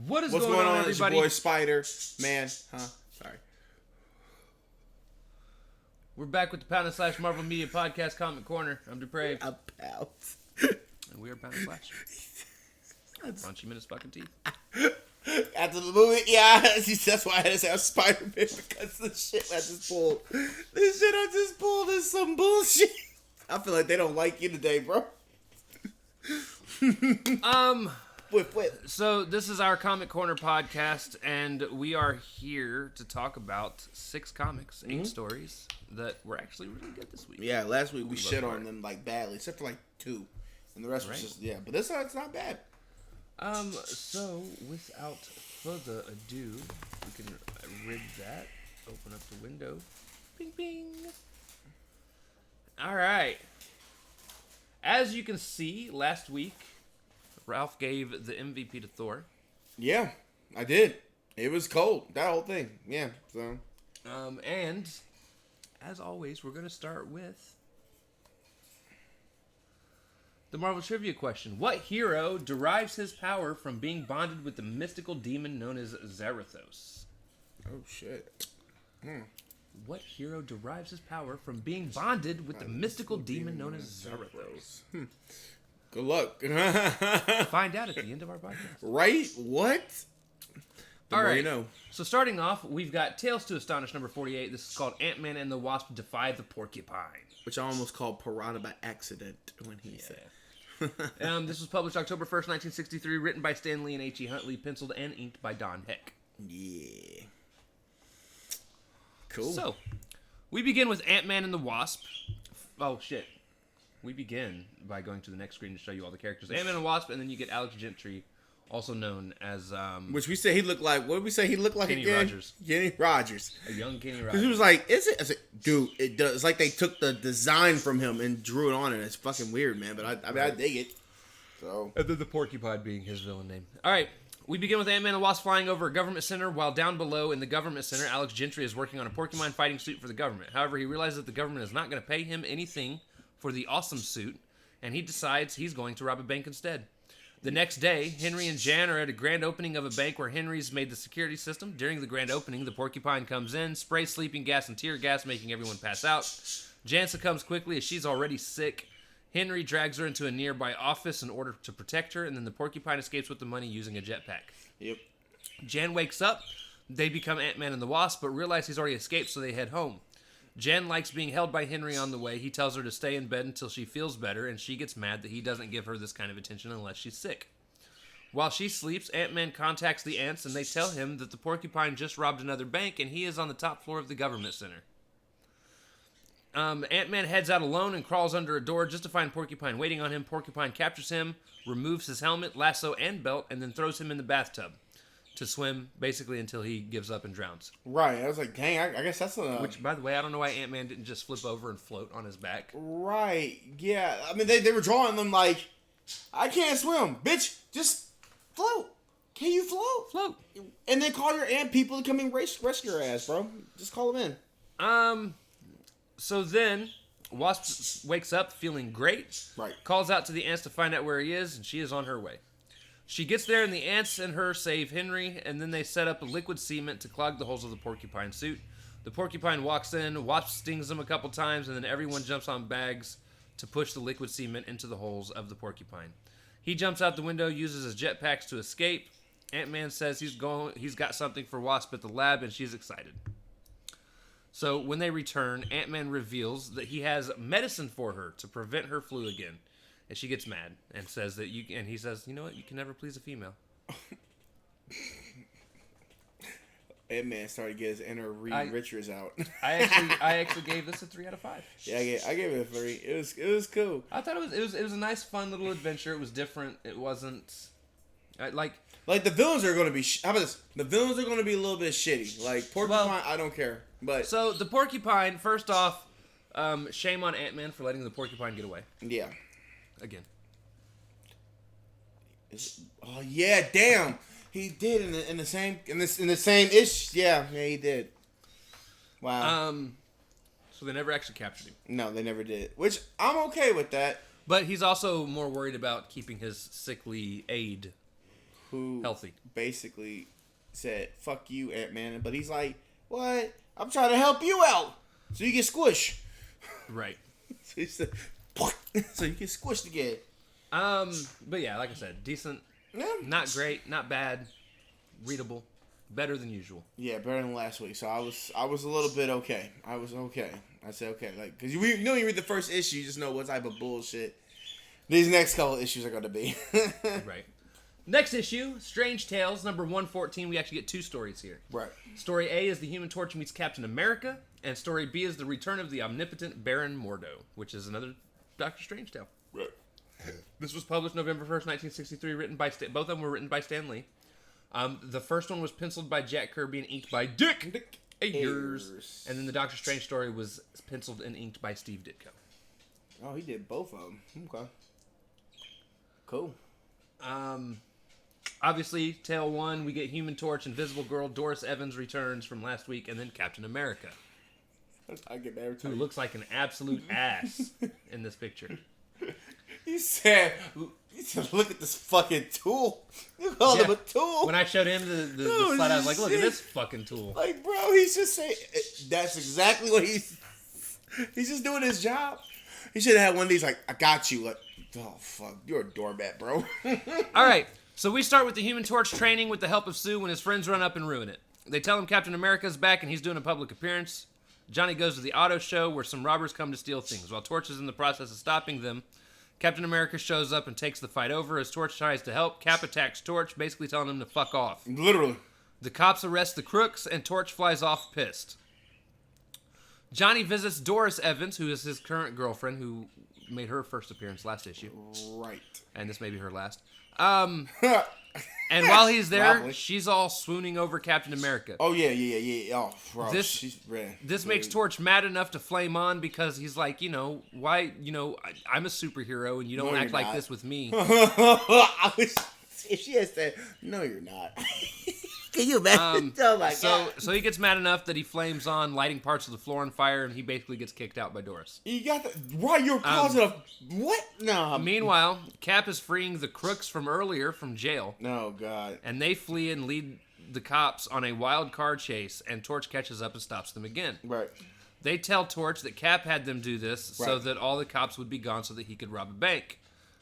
What is What's going on, It's your everybody? boy Spider, man. Sorry. We're back with the Pound and Slash Marvel Media Podcast Comic Corner. I'm Depraved. I'm out. And we are Pound and Slash. Punch him in his fucking teeth. After the movie, yeah, that's why I had to say I'm Spider-Man, because the shit I just pulled. This shit I just pulled is some bullshit. I feel like they don't like you today, bro. Whip. So this is our Comic Corner podcast, and we are here to talk about 6 comics, 8 stories that were actually really good this week. Yeah, last week we shit on them like badly, except for like 2, and the rest was just but this time it's not bad. So without further ado, we can rig that. Open up the window. Bing, bing. All right. As you can see, last week, Ralph gave the MVP to Thor. Yeah, I did. It was cold. That whole thing. Yeah. So. And as always, we're going to start with the Marvel trivia question. What hero derives his power from being bonded with the mystical demon known as Zarathos? Oh, shit. What hero derives his power from being bonded with the mystical demon known as Zarathos? Good luck. Find out at the end of our podcast. Right? What? The All more right. you know. So starting off, we've got Tales to Astonish number 48. This is called Ant-Man and the Wasp Defy the Porcupine. Which I almost called Piranha by accident when he said. This was published October 1st, 1963, written by Stan Lee and H.E. Huntley, penciled and inked by Don Heck. Yeah. Cool. So, we begin with Ant-Man and the Wasp. Oh, shit. We begin by going to the next screen to show you all the characters. Ant-Man and the Wasp, and then you get Alex Gentry, also known as... Which we say he looked like... What did we say he looked like Kenny again? Rogers. Kenny Rogers. A young Kenny Because Rogers. he was like, is it? I said, dude, it does. It's like they took the design from him and drew it on it. It's fucking weird, man. But I mean, I dig it. So. And then the Porcupine being his villain name. All right. We begin with Ant-Man and the Wasp flying over a government center, while down below in the government center, Alex Gentry is working on a Porcupine fighting suit for the government. However, he realizes that the government is not going to pay him anything for the awesome suit, and he decides he's going to rob a bank instead. The next day, Henry and Jan are at a grand opening of a bank where Henry's made the security system. During the grand opening, the Porcupine comes in, sprays sleeping gas and tear gas, making everyone pass out. Jan succumbs quickly as she's already sick. Henry drags her into a nearby office in order to protect her, and then the Porcupine escapes with the money using a jetpack. Yep. Jan wakes up. They become Ant-Man and the Wasp, but realize he's already escaped, so they head home. Jan likes being held by Henry on the way. He tells her to stay in bed until she feels better, and she gets mad that he doesn't give her this kind of attention unless she's sick. While she sleeps, Ant-Man contacts the ants, and they tell him that the Porcupine just robbed another bank, and he is on the top floor of the government center. Ant-Man heads out alone and crawls under a door just to find Porcupine waiting on him. Porcupine captures him, removes his helmet, lasso, and belt, and then throws him in the bathtub to swim, basically until he gives up and drowns. Right. I was like, dang, I guess that's a... Which, by the way, I don't know why Ant-Man didn't just flip over and float on his back. Right. Yeah. I mean, they were drawing them like, I can't swim. Bitch, just float. Can you float? Float. And then call your ant people to come and rescue your ass, bro. Just call them in. So then, Wasp wakes up feeling great. Right. Calls out to the ants to find out where he is, and she is on her way. She gets there, and the ants and her save Henry, and then they set up a liquid cement to clog the holes of the Porcupine suit. The Porcupine walks in, Wasp stings him a couple times, and then everyone jumps on bags to push the liquid cement into the holes of the Porcupine. He jumps out the window, uses his jetpacks to escape. Ant-Man says he's got something for Wasp at the lab, and she's excited. So when they return, Ant-Man reveals that he has medicine for her to prevent her flu again. And she gets mad and says that he says, you know what, you can never please a female. Ant-Man started to get his inner Reed Richards out. I actually gave this a 3 out of 5. Yeah, I gave it a 3. It was cool. I thought it was a nice, fun little adventure. It was different. It wasn't like the villains are going to be. How about this? The villains are going to be a little bit shitty. Like Porcupine, I don't care. But so the Porcupine. First off, shame on Ant-Man for letting the Porcupine get away. Yeah. Again. Oh yeah, damn. He did in the same ish. Yeah, he did. Wow. So they never actually captured him. No, they never did. Which I'm okay with that. But he's also more worried about keeping his sickly aide who healthy. basically said, "Fuck you, Ant-Man," but he's like, "What? I'm trying to help you out, so you get squished." Right. So he said, "So you get squished again." But yeah, like I said, decent. Yeah. Not great, not bad, readable, better than usual. Yeah, better than last week. So I was a little bit okay. I was okay. I said okay, like because you read the first issue, you just know what type of bullshit these next couple issues are going to be. Right. Next issue, Strange Tales, number 114. We actually get 2 stories here. Right. Story A is the Human Torch meets Captain America, and story B is the return of the omnipotent Baron Mordo, which is another Doctor Strange tale. Right. This was published November 1st, 1963, written by both of them were written by Stan Lee. The first one was penciled by Jack Kirby and inked by Dick Ayers. And then the Doctor Strange story was penciled and inked by Steve Ditko. Oh, he did both of them. Okay. Cool. Obviously, Tale 1, we get Human Torch, Invisible Girl, Doris Evans returns from last week, and then Captain America, I get that every who time. looks like an absolute ass in this picture. He said, look at this fucking tool. You called him a tool. When I showed him the slide, I was like, look at this fucking tool. Like, bro, he's just saying, that's exactly what he's just doing his job. He should have had one of these, like, I got you. Like, oh, fuck, you're a doormat, bro. All right, so we start with the Human Torch training with the help of Sue when his friends run up and ruin it. They tell him Captain America's back and he's doing a public appearance. Johnny goes to the auto show where some robbers come to steal things. While Torch is in the process of stopping them, Captain America shows up and takes the fight over. As Torch tries to help, Cap attacks Torch, basically telling him to fuck off. Literally. The cops arrest the crooks, and Torch flies off pissed. Johnny visits Doris Evans, who is his current girlfriend, who made her first appearance last issue. Right. And this may be her last. And while he's there, Probably. she's all swooning over Captain America. Oh, yeah. Oh, bro. This makes Torch mad enough to flame on because he's like, why, I'm a superhero and you don't act like this with me. If she had said, no, you're not. Can you imagine? Oh, my God. So he gets mad enough that he flames on, lighting parts of the floor on fire, and he basically gets kicked out by Doris. You got that? Right, you're positive. What? No. Meanwhile, Cap is freeing the crooks from earlier from jail. Oh, God. And they flee and lead the cops on a wild car chase, and Torch catches up and stops them again. Right. They tell Torch that Cap had them do this so that all the cops would be gone so that he could rob a bank.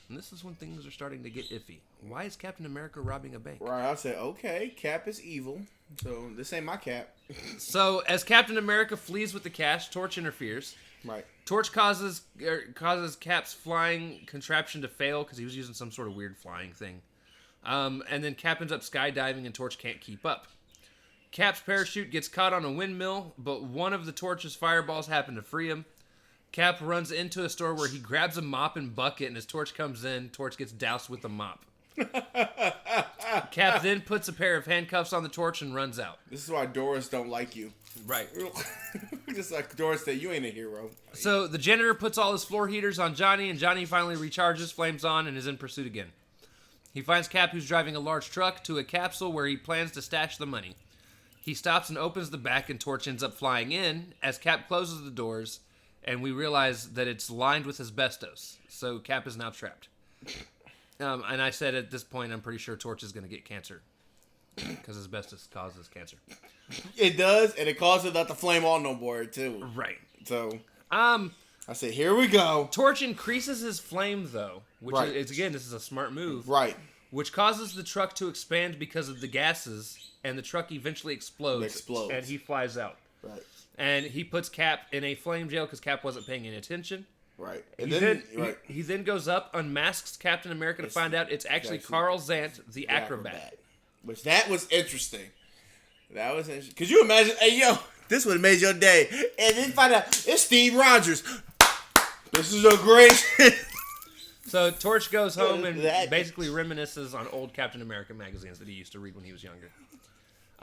And this is when things are starting to get iffy. Why is Captain America robbing a bank? Right, I said, okay, Cap is evil, so this ain't my Cap. So, as Captain America flees with the cash, Torch interferes. Right. Torch causes Cap's flying contraption to fail because he was using some sort of weird flying thing. And then Cap ends up skydiving and Torch can't keep up. Cap's parachute gets caught on a windmill, but one of the Torch's fireballs happen to free him. Cap runs into a store where he grabs a mop and bucket, and as Torch comes in, Torch gets doused with a mop. Cap then puts a pair of handcuffs on the Torch and runs out. This is why Doris don't like you. Right. Just like Doris said, you ain't a hero. So the janitor puts all his floor heaters on Johnny, and Johnny finally recharges, flames on, and is in pursuit again. He finds Cap, who's driving a large truck, to a capsule where he plans to stash the money. He stops and opens the back, and Torch ends up flying in. As Cap closes the doors, and we realize that it's lined with asbestos. So Cap is now trapped. And I said at this point, I'm pretty sure Torch is going to get cancer. Because asbestos causes cancer. It does, and it causes not to flame on no more, too. Right. So, I said, here we go. Torch increases his flame, though. Which is, again, this is a smart move. Right. Which causes the truck to expand because of the gases, and the truck eventually explodes. And he flies out. Right. And he puts Cap in a flame jail because Cap wasn't paying any attention. Right. And he then goes up, unmasks Captain America to find out it's actually Carl Zant, the acrobat. Which that was interesting. That was interesting. Could you imagine? Hey, yo, this would have made your day. And then find out it's Steve Rogers. This is a great. So Torch goes home and basically reminisces on old Captain America magazines that he used to read when he was younger.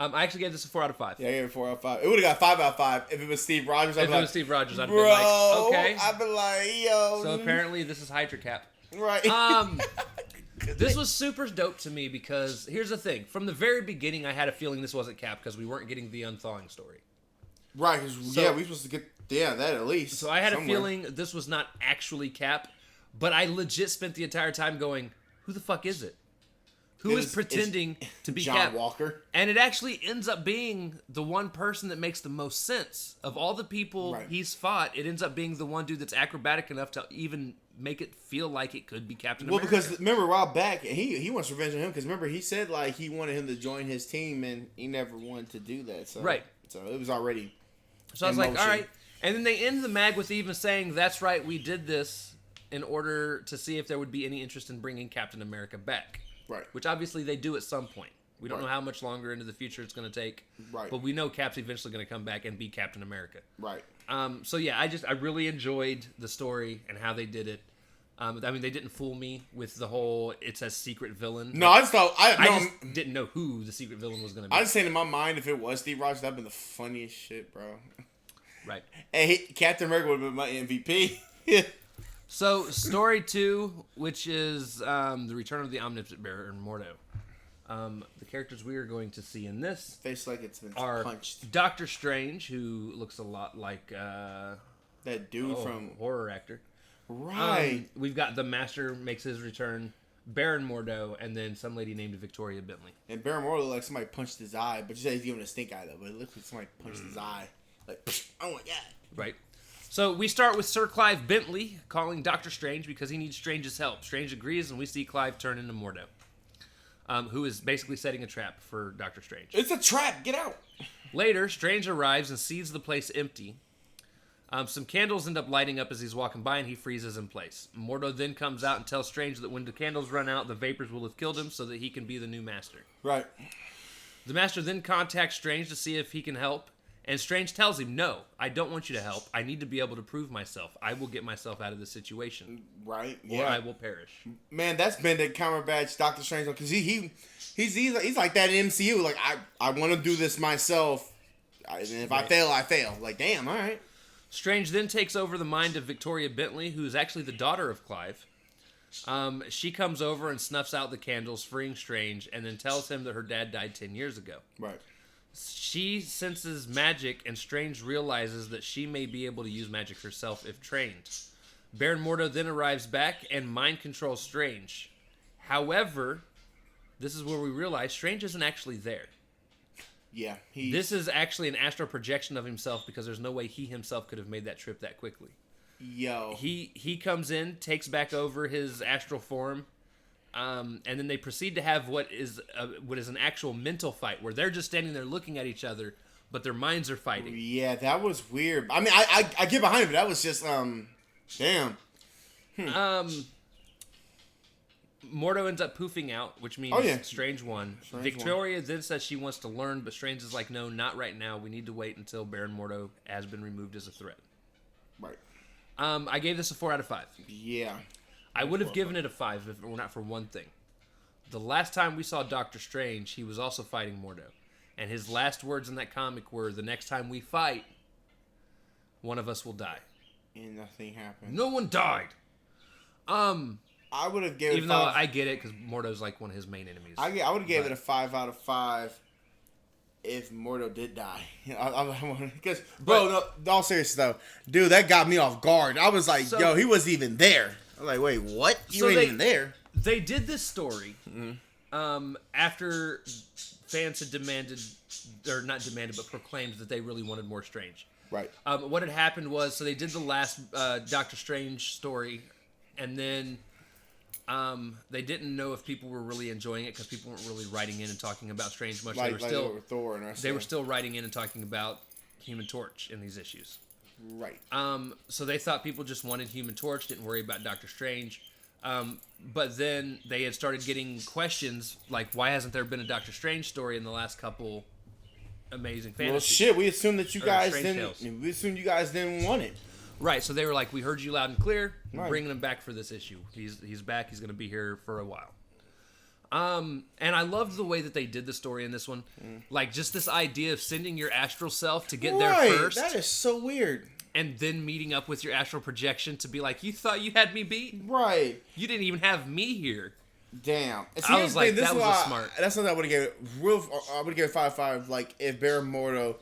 I actually gave this a 4 out of 5. Yeah, I gave it a 4 out of 5. It would have got 5 out of 5 if it was Steve Rogers. If it was Steve Rogers, I'd have been like, okay. I'd be like, yo. So apparently this is Hydra Cap. Right. This was super dope to me because here's the thing. From the very beginning, I had a feeling this wasn't Cap because we weren't getting the unthawing story. Right. We supposed to get that at least. So I had a feeling this was not actually Cap, but I legit spent the entire time going, who the fuck is it? who is pretending to be John Walker. And it actually ends up being the one person that makes the most sense. Of all the people he's fought, it ends up being the one dude that's acrobatic enough to even make it feel like it could be Captain America. Well, because remember a while back, he wants revenge on him, because remember he said like he wanted him to join his team, and he never wanted to do that. So, so it was already So I was like, all right. And then they end the mag with even saying, that's right, we did this in order to see if there would be any interest in bringing Captain America back. Right. Which obviously they do at some point. We don't know how much longer into the future it's going to take. Right. But we know Cap's eventually going to come back and be Captain America. Right. So yeah, I really enjoyed the story and how they did it. I mean, they didn't fool me with the whole it's a secret villain. No, I just thought I just didn't know who the secret villain was going to be. I just saying in my mind, if it was Steve Rogers, that'd been the funniest shit, bro. Right. And Captain America would have been my MVP. So, story 2, which is the return of the Omnipotent Bearer and Mordo. The characters we are going to see in this face like it's been are punched. Doctor Strange, who looks a lot like that dude from horror actor. Right. We've got the Master makes his return, Baron Mordo, and then some lady named Victoria Bentley. And Baron Mordo looked like somebody punched his eye, but you said he's giving a stink eye though. But it looks like somebody punched his eye. Like, oh my god. Right. So we start with Sir Clive Bentley calling Doctor Strange because he needs Strange's help. Strange agrees, and we see Clive turn into Mordo, who is basically setting a trap for Doctor Strange. It's a trap! Get out! Later, Strange arrives and sees the place empty. Some candles end up lighting up as he's walking by, and he freezes in place. Mordo then comes out and tells Strange that when the candles run out, the vapors will have killed him so that he can be the new Master. Right. The Master then contacts Strange to see if he can help. And Strange tells him, no, I don't want you to help. I need to be able to prove myself. I will get myself out of this situation. Right, or I will perish. Man, that's been the Cumberbatch Doctor Strange, because he's like that in MCU. Like, I want to do this myself. And if I fail, I fail. Like, damn, all right. Strange then takes over the mind of Victoria Bentley, who is actually the daughter of Clive. She comes over and snuffs out the candles, freeing Strange, and then tells him that her dad died 10 years ago. Right. She senses magic, and Strange realizes that she may be able to use magic herself if trained. Baron Mordo then arrives back and mind controls Strange. However, this is where we realize Strange isn't actually there. Yeah. This is actually an astral projection of himself, because there's no way he himself could have made that trip that quickly. Yo. He comes in, takes back over his astral form, and then they proceed to have what is an actual mental fight, where they're just standing there looking at each other, but their minds are fighting. Yeah, that was weird. I mean, I get behind it, but that was just damn. Mordo ends up poofing out, which means Strange won. Victoria then says she wants to learn, but Strange is like, no, not right now. We need to wait until Baron Mordo has been removed as a threat. Right. I gave this a 4 out of 5. Yeah. I would have given it a 5 if it were not for one thing. The last time we saw Doctor Strange, he was also fighting Mordo. And his last words in that comic were, the next time we fight, one of us will die. And nothing happened. No one died! I would have given it even though I get it, because Mordo's like one of his main enemies. I would have gave it a 5 out of 5 if Mordo did die. Because, bro, no, all serious though, dude, that got me off guard. I was like, yo, he wasn't even there. I was like, wait, what? You ain't even there. They did this story after fans had demanded, or not demanded, but proclaimed that they really wanted more Strange. Right. What had happened was, so they did the last Doctor Strange story, and then they didn't know if people were really enjoying it, because people weren't really writing in and talking about Strange much. They were still Thor and they were still writing in and talking about Human Torch in these issues. Right. So they thought people just wanted Human Torch, didn't worry about Doctor Strange. But then they had started getting questions like, why hasn't there been a Doctor Strange story in the last couple Amazing Fantasy? Well, shit, we assumed that you guys didn't. We assumed you guys didn't want it. Right. So they were like, we heard you loud and clear. We're bringing him back for this issue. He's back. He's going to be here for a while. And I loved the way that they did the story in this one. Like, just this idea of sending your astral self to get there first. That is so weird. And then meeting up with your astral projection to be like, you thought you had me beat? Right. You didn't even have me here. Damn. See, I was like, that was smart. That's something I would have given it. I would have given it 5/5. Like, if Baron Mordo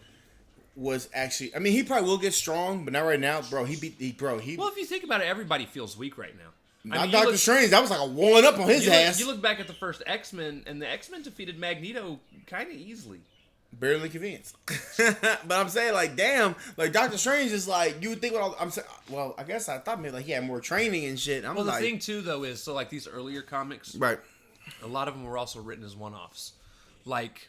was actually, I mean, he probably will get strong, but not right now, bro. Well, if you think about it, everybody feels weak right now. Not Doctor Strange. That was like a 1-up on his ass. You look back at the first X-Men, and the X-Men defeated Magneto kind of easily. Barely convinced. But I'm saying, like, damn, like, Doctor Strange is like, you would think, I'm saying, well, I guess I thought maybe, like, he had more training and shit. Well, the thing, too, though, is, so, like, these earlier comics, right, a lot of them were also written as one-offs. Like,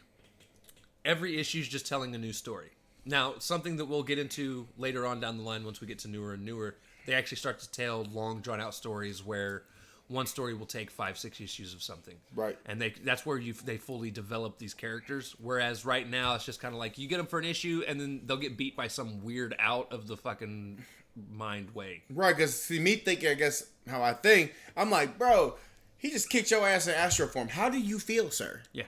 every issue is just telling a new story. Now, something that we'll get into later on down the line once we get to newer and newer, they actually start to tell long, drawn-out stories where one story will take 5-6 issues of something. Right. And that's where they fully develop these characters. Whereas right now, it's just kind of like, you get them for an issue, and then they'll get beat by some weird out of the fucking mind way. Right, because see, me thinking, I guess, how I think, I'm like, bro, he just kicked your ass in Astro form. How do you feel, sir? Yeah.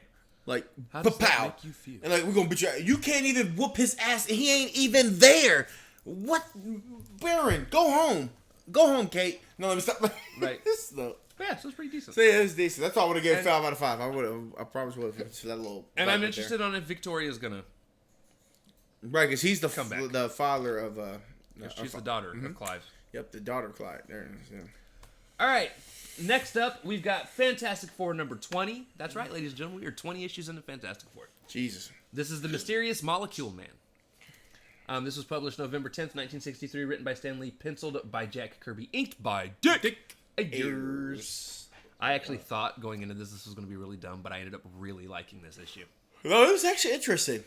Like, how does that make you feel? And like, we're going to beat you. You can't even whoop his ass, and he ain't even there. What? Baron, go home. Go home, Kate. No, let me stop. Right. No. Yeah, so it's pretty decent. So yeah, it's decent. That's all I would have given 5 out of 5. I promise would have for that little. And I'm interested on if Victoria's gonna. Right, because he's the father of. She's the daughter of Clive. Yep, the daughter of Clive. There it is. Yeah. All right. Next up, we've got Fantastic Four number 20. That's right, ladies and gentlemen. We are 20 issues into Fantastic Four. Jesus. This is the Mysterious Molecule Man. This was published November 10th, 1963, written by Stan Lee, penciled by Jack Kirby, inked by Dick Ayers. I actually thought going into this was going to be really dumb, but I ended up really liking this issue. No, it was actually interesting.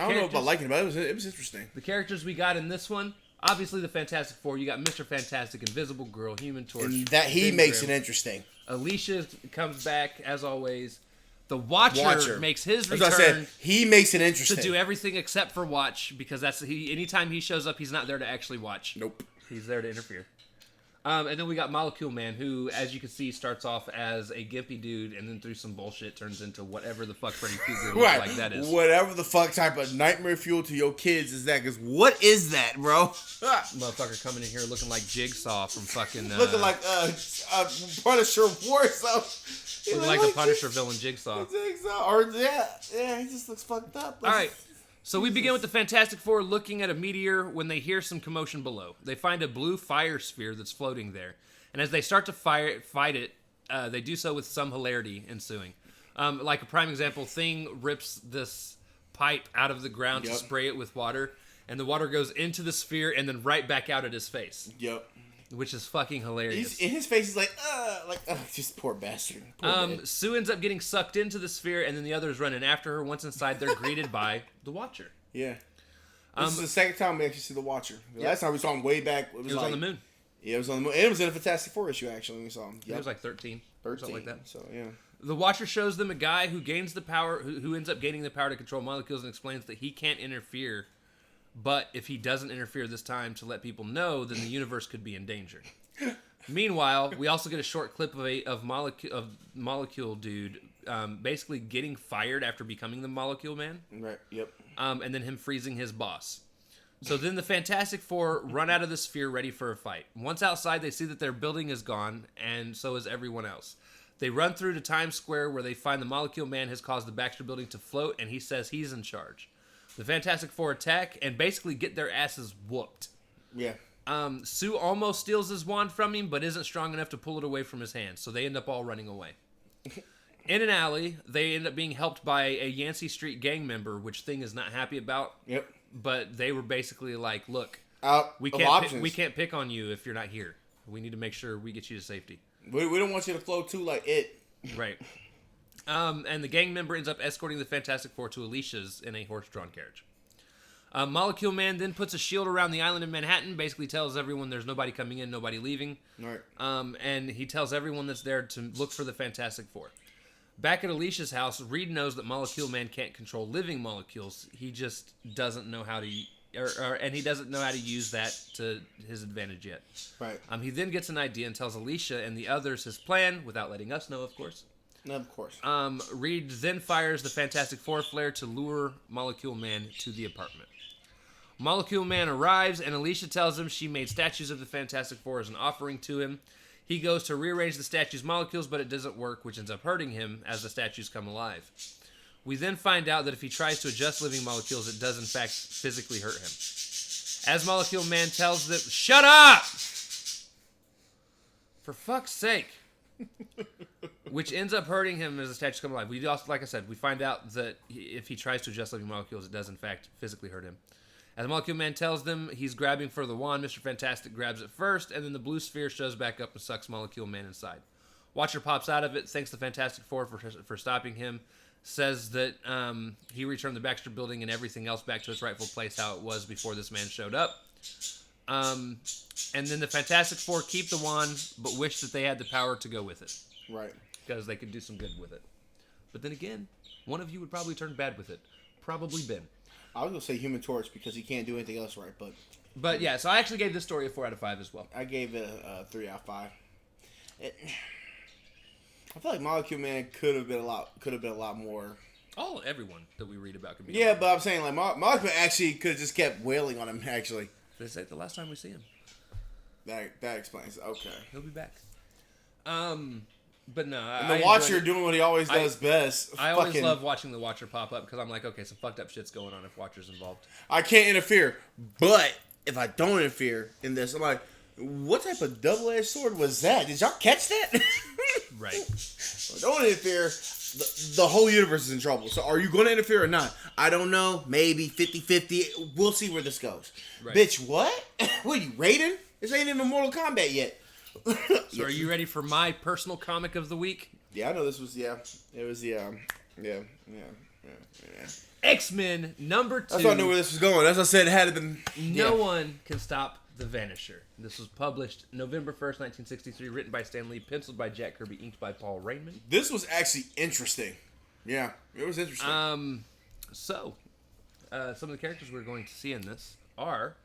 I don't know about liking it, but it was interesting. The characters we got in this one, obviously the Fantastic Four. You got Mr. Fantastic, Invisible Girl, Human Torch. And that he makes it interesting. Alicia comes back, as always. The Watcher makes his return. As I said, he makes it interesting. To do everything except for watch, because anytime he shows up, he's not there to actually watch. Nope. He's there to interfere. And then we got Molecule Man, who, as you can see, starts off as a gimpy dude, and then through some bullshit turns into whatever the fuck Freddy Krueger looks like that is. Whatever the fuck type of nightmare fuel to your kids is that, because what is that, bro? Motherfucker coming in here looking like Jigsaw from fucking... looking like Punisher Warsaw. Looking like the Punisher villain Jigsaw. Yeah, he just looks fucked up. Alright, so we begin with the Fantastic Four looking at a meteor when they hear some commotion below. They find a blue fire sphere that's floating there. And as they start to fight it, they do so with some hilarity ensuing. Like a prime example, Thing rips this pipe out of the ground to spray it with water. And the water goes into the sphere and then right back out at his face. Yep. Which is fucking hilarious. In his face, he's like, just poor bastard. Sue ends up getting sucked into the sphere, and then the others run in after her. Once inside, they're greeted by the Watcher. Yeah. This is the second time we actually see the Watcher. The last time we saw him way back. It was on the moon. Yeah, it was on the moon. And it was in a Fantastic Four issue, actually, when we saw him. Yep. It was like 13. Something like that. So, yeah. The Watcher shows them a guy who gains the power, who ends up gaining the power to control molecules, and explains that he can't interfere. But if he doesn't interfere this time to let people know, then the universe could be in danger. Meanwhile, we also get a short clip of Molecule Dude basically getting fired after becoming the Molecule Man. Right, yep. And then him freezing his boss. So then the Fantastic Four run out of the sphere ready for a fight. Once outside, they see that their building is gone, and so is everyone else. They run through to Times Square where they find the Molecule Man has caused the Baxter Building to float, and he says he's in charge. The Fantastic Four attack and basically get their asses whooped. Yeah. Sue almost steals his wand from him, but isn't strong enough to pull it away from his hand, so they end up all running away. In an alley, they end up being helped by a Yancey Street gang member, which Thing is not happy about. Yep. But they were basically like, look, we can't pick on you if you're not here. We need to make sure we get you to safety. We don't want you to flow too like it. Right. And the gang member ends up escorting the Fantastic Four to Alicia's in a horse-drawn carriage. Molecule Man then puts a shield around the island of Manhattan, basically tells everyone there's nobody coming in, nobody leaving. Right. And he tells everyone that's there to look for the Fantastic Four. Back at Alicia's house, Reed knows that Molecule Man can't control living molecules. He just doesn't know how to... and he doesn't know how to use that to his advantage yet. Right. He then gets an idea and tells Alicia and the others his plan, without letting us know, of course. No, of course. Reed then fires the Fantastic Four flare to lure Molecule Man to the apartment. Molecule Man arrives, and Alicia tells him she made statues of the Fantastic Four as an offering to him. He goes to rearrange the statue's molecules, but it doesn't work, which ends up hurting him as the statues come alive. We then find out that if he tries to adjust living molecules, it does in fact physically hurt him. As Molecule Man tells them, shut up! For fuck's sake. Which ends up hurting him as the statues come alive. We also, like I said, we find out that if he tries to adjust living molecules, it does in fact physically hurt him. As the Molecule Man tells them he's grabbing for the wand, Mr. Fantastic grabs it first, and then the blue sphere shows back up and sucks Molecule Man inside. Watcher pops out of it, thanks to Fantastic Four for stopping him, says that he returned the Baxter Building and everything else back to its rightful place how it was before this man showed up. And then the Fantastic Four keep the wand, but wish that they had the power to go with it. Right. Because they could do some good with it. But then again, one of you would probably turn bad with it. Probably Ben. I was going to say Human Torch because he can't do anything else right, but... But yeah, so I actually gave this story a 4 out of 5 as well. I gave it a 3 out of 5. I feel like Molecule Man could have been a lot more... Everyone that we read about could be... Yeah, but I'm saying, like, Molecule Man actually could have just kept wailing on him, actually. They say the last time we see him. That explains. Okay. He'll be back. But no, and the Watcher doing what he always does best. I always love watching the Watcher pop up because I'm like, okay, some fucked up shit's going on if Watcher's involved. I can't interfere, but if I don't interfere in this, I'm like, what type of double-edged sword was that? Did y'all catch that? Right. Don't interfere. The whole universe is in trouble. So are you going to interfere or not? I don't know. Maybe 50-50. We'll see where this goes. Right. Bitch, what? What are you, Raiden? This ain't even Mortal Kombat yet. So are you ready for my personal comic of the week? Yeah, I know this was, It was, yeah. XMen number 2. That's why I knew where this was going. As I said, it had been... No one can stop the Vanisher. This was published November 1st, 1963, written by Stan Lee, penciled by Jack Kirby, inked by Paul Raymond. This was actually interesting. Yeah, it was interesting. Some of the characters we're going to see in this are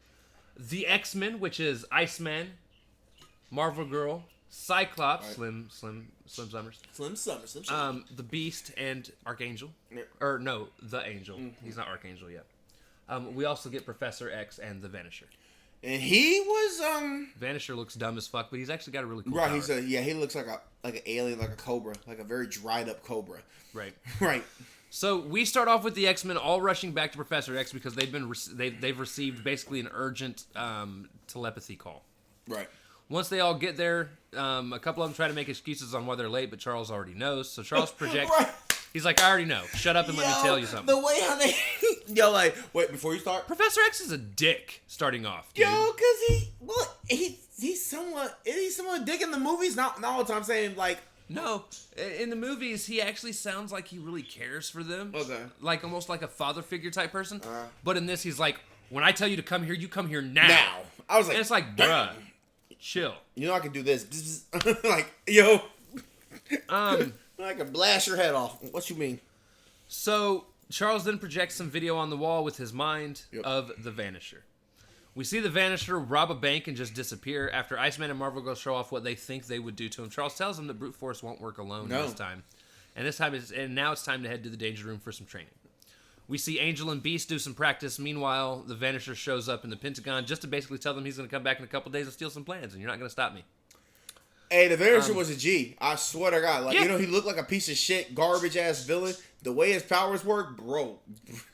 the X-Men, which is Iceman, Marvel Girl, Cyclops, right. Slim Summers. Slim Summers. The Beast and Archangel. Yeah. Or no, the Angel. Mm-hmm. He's not Archangel yet. We also get Professor X and the Vanisher. And he was Vanisher looks dumb as fuck, but he's actually got a really cool right. power. He looks like an alien, like a cobra, like a very dried up cobra. Right. Right. So we start off with the X-Men all rushing back to Professor X because they've received basically an urgent telepathy call. Right. Once they all get there, a couple of them try to make excuses on why they're late, but Charles already knows. So Charles projects. Right. He's like, I already know. Shut up and let me tell you something. The way how they... like, wait, before you start... Professor X is a dick starting off, dude. Because he's somewhat a dick in the movies. Not all the time saying, like... No. In the movies, he actually sounds like he really cares for them. Okay. Like, almost like a father figure type person. But in this, he's like, when I tell you to come here, you come here now. I was like... And it's like, bruh, chill. You know I can do this. Like, yo... I can blast your head off. What you mean? So, Charles then projects some video on the wall with his mind of the Vanisher. We see the Vanisher rob a bank and just disappear after Iceman and Marvel Girl show off what they think they would do to him. Charles tells them that brute force won't work alone this time. And now it's time to head to the danger room for some training. We see Angel and Beast do some practice. Meanwhile, the Vanisher shows up in the Pentagon just to basically tell them he's going to come back in a couple days and steal some plans, and you're not going to stop me. Hey, the Vanisher was a G. I swear to God. Like, he looked like a piece of shit, garbage-ass villain. The way his powers work, bro.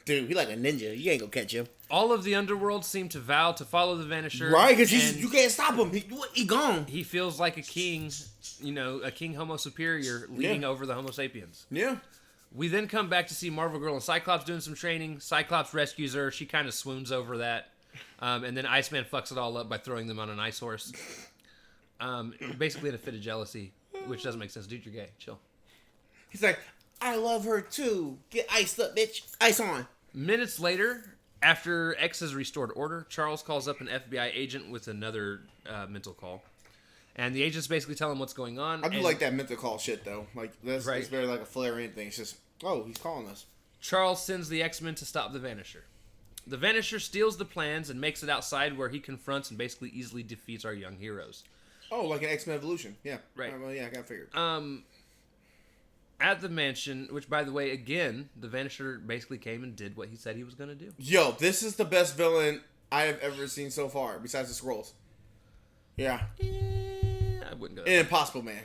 Dude, he like a ninja. You ain't gonna catch him. All of the underworld seem to vow to follow the Vanisher. Right, because you can't stop him. He gone. He feels like a king, a king homo superior leading over the homo sapiens. Yeah. We then come back to see Marvel Girl and Cyclops doing some training. Cyclops rescues her. She kind of swoons over that. And then Iceman fucks it all up by throwing them on an ice horse. Basically in a fit of jealousy, which doesn't make sense. Dude, you're gay. Chill. He's like, I love her too. Get iced up, bitch. Ice on. Minutes later, after X has restored order, Charles calls up an FBI agent with another mental call. And the agents basically tell him what's going on. I do like that mental call shit, though. Like, that's it's very like a flare-in thing. It's just, oh, he's calling us. Charles sends the X-Men to stop the Vanisher. The Vanisher steals the plans and makes it outside where he confronts and basically easily defeats our young heroes. Oh, like an X-Men Evolution. Yeah. Right. Well, yeah, I got figured. At the mansion, which, by the way, again, the Vanisher basically came and did what he said he was going to do. Yo, this is the best villain I have ever seen so far, besides the Skrulls. Yeah. I wouldn't go there. And Impossible Man.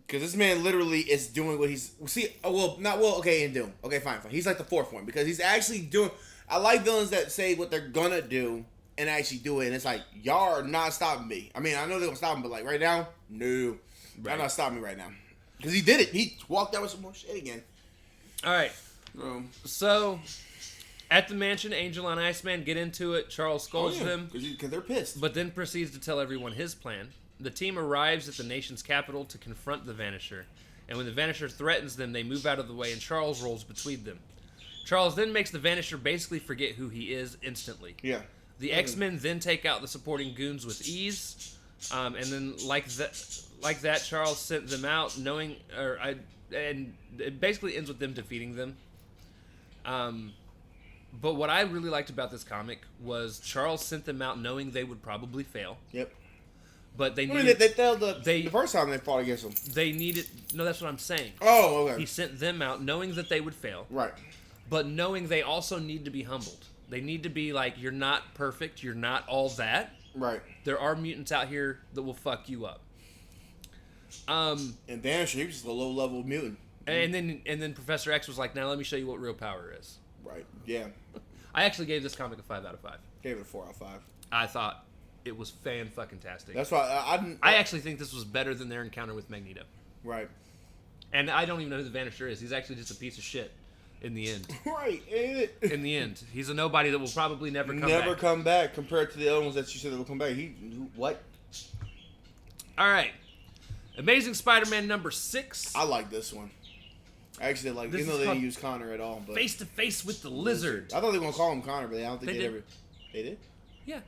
Because this man literally is doing what he's... in Doom. Okay, fine. He's like the fourth one, because he's actually doing... I like villains that say what they're gonna do, and actually do it. And it's like, y'all are not stopping me. I mean, I know they're going to stop me, but like right now, no. Y'all not stopping me right now. Because he did it. He walked out with some more shit again. All right. So, at the mansion, Angel and Iceman get into it. Charles scolds them. Because they're pissed. But then proceeds to tell everyone his plan. The team arrives at the nation's capital to confront the Vanisher. And when the Vanisher threatens them, they move out of the way and Charles rolls between them. Charles then makes the Vanisher basically forget who he is instantly. Yeah. The X-Men then take out the supporting goons with ease. And then, like that, Charles sent them out and it basically ends with them defeating them. But what I really liked about this comic was Charles sent them out knowing they would probably fail. Yep. But they failed the first time they fought against them. They needed... No, that's what I'm saying. Oh, okay. He sent them out knowing that they would fail. Right. But knowing they also need to be humbled. They need to be like, you're not perfect. You're not all that. Right. There are mutants out here that will fuck you up. And Vanisher, he was just a low-level mutant. And then Professor X was like, now let me show you what real power is. Right. Yeah. I actually gave this comic a 5 out of 5. Gave it a 4 out of 5. I thought it was fan-fucking-tastic. That's why I actually think this was better than their encounter with Magneto. Right. And I don't even know who the Vanisher is. He's actually just a piece of shit in the end. Right. In the end. He's a nobody that will probably never come back. Never come back compared to the other ones that you said that will come back. What? All right. Amazing Spider-Man number 6. I like this one. Actually, like, even though they didn't use Connor at all. But Face to Face with the Lizard. I thought they were going to call him Connor, but I don't think they ever... They did? Yeah.